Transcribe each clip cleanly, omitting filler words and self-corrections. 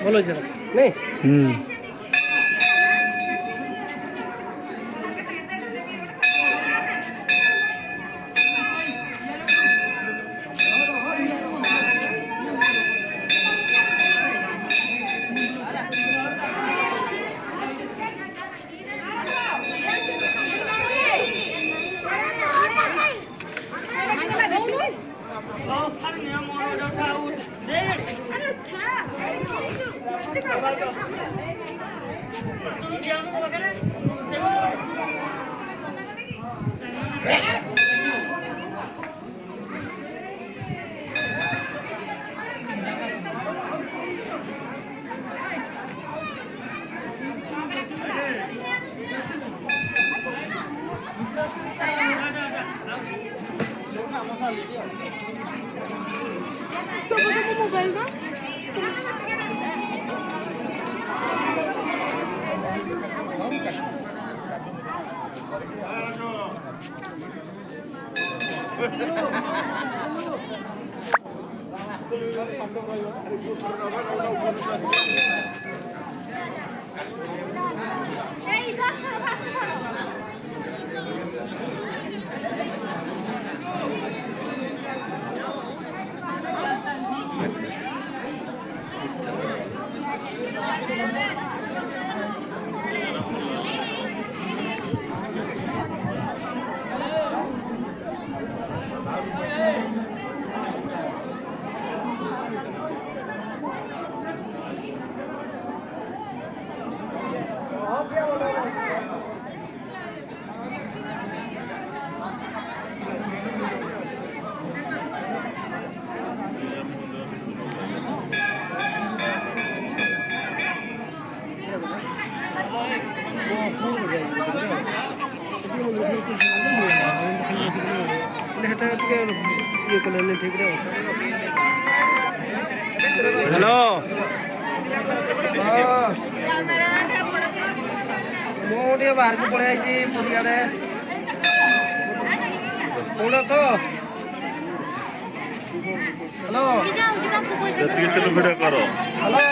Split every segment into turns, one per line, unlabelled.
बोलो जरा नहीं मोबाइल का हेलो मुझे बाहर को पड़े पुलियाड़े कौन तो हेलो
भिडियो करो
हेलो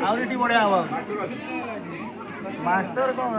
आवृत्ति बढे अब मास्टर कौन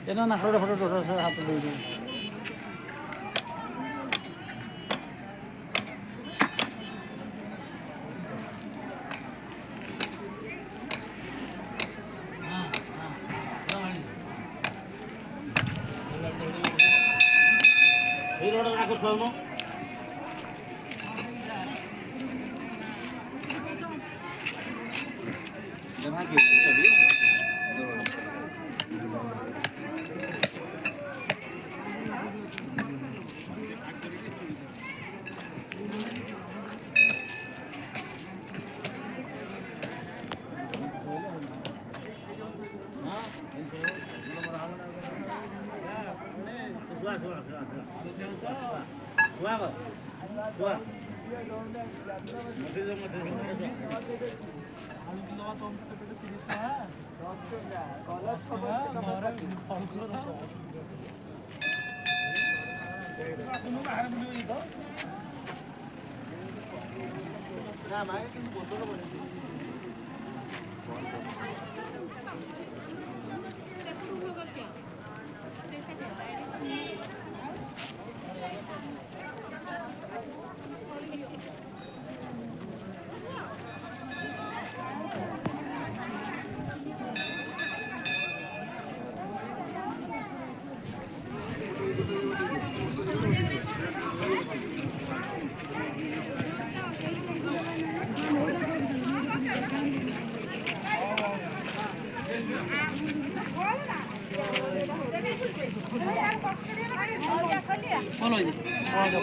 Jangan nak foto foto saya hapus dulu.
Ini orang aku selalu. Jangan gitu tadi.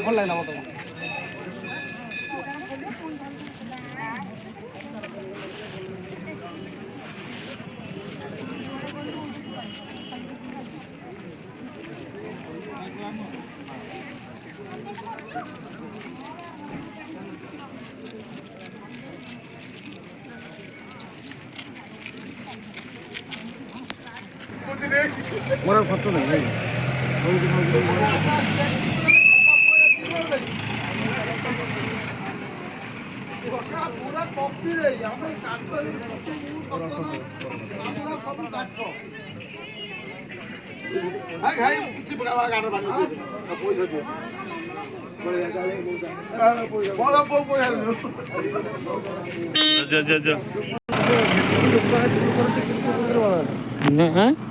ଭଲ ଲାଗିଲା ମୋତେ। ମୋର ଫଟୋ ନାହିଁ।
पूरा कॉपी रे हमर काट हाय हाय कुछ बड़ा बड़ा काट बानी कोई होते बोला बोल
जा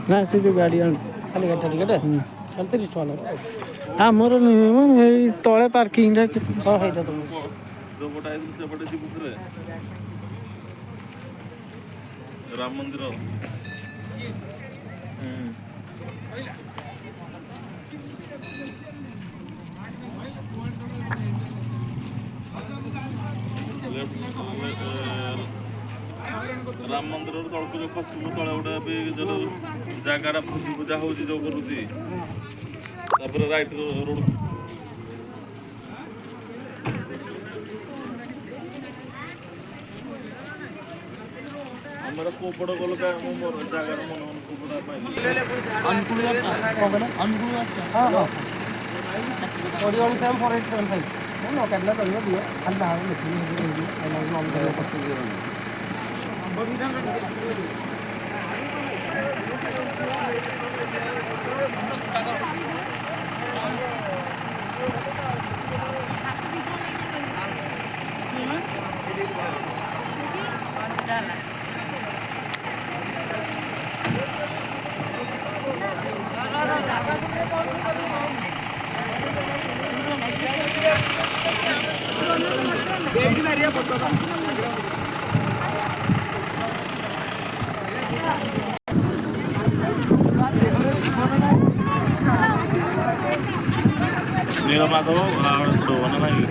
ना से जो गाड़ी
ଖାଲି ଗାଡ଼ିଟା ଟିକେଟ ଖାଲି 30 ଟଙ୍କା।
ଆମର ଏଇ ତଳେ ପାର୍କିଂଟା କେତେ?
ହଁ ହେଇଟା ତ
ଯୋଉପଟେ ଆଇଥିଲୁ ସେପଟେ ଯିବୁ ଥରେ ରାମ ମନ୍ଦିର। ରାମ ମନ୍ଦିରରୁ ତଳକୁ ଯୋଉ ଖସିବୁ ତଳେ ଗୋଟେ ବି ଯୋଉ ଜାଗାଟା ଭୋଜି ଭୁଜା ହଉଛି ଯୋଉ କରୁଛି ତାପରେ ରାଇଟ୍ ରୋଡ୍ ଆମର କୋପଡ଼ ଗଲୁ କା ମୁଁ ମୋର ଜାଗାର ମନ କୋପଡ଼ା ପାଇଲି
ହଁ ହଁ ଓଡ଼ିଓ ସେମ୍ 4875 ନ କାଟିଲା ଚଳିବ ଦିଅ ଖାଲି ବାହାର ଲେଖିବି
నీలమాధవ్ ఆవిడ ఇప్పుడు వననాయి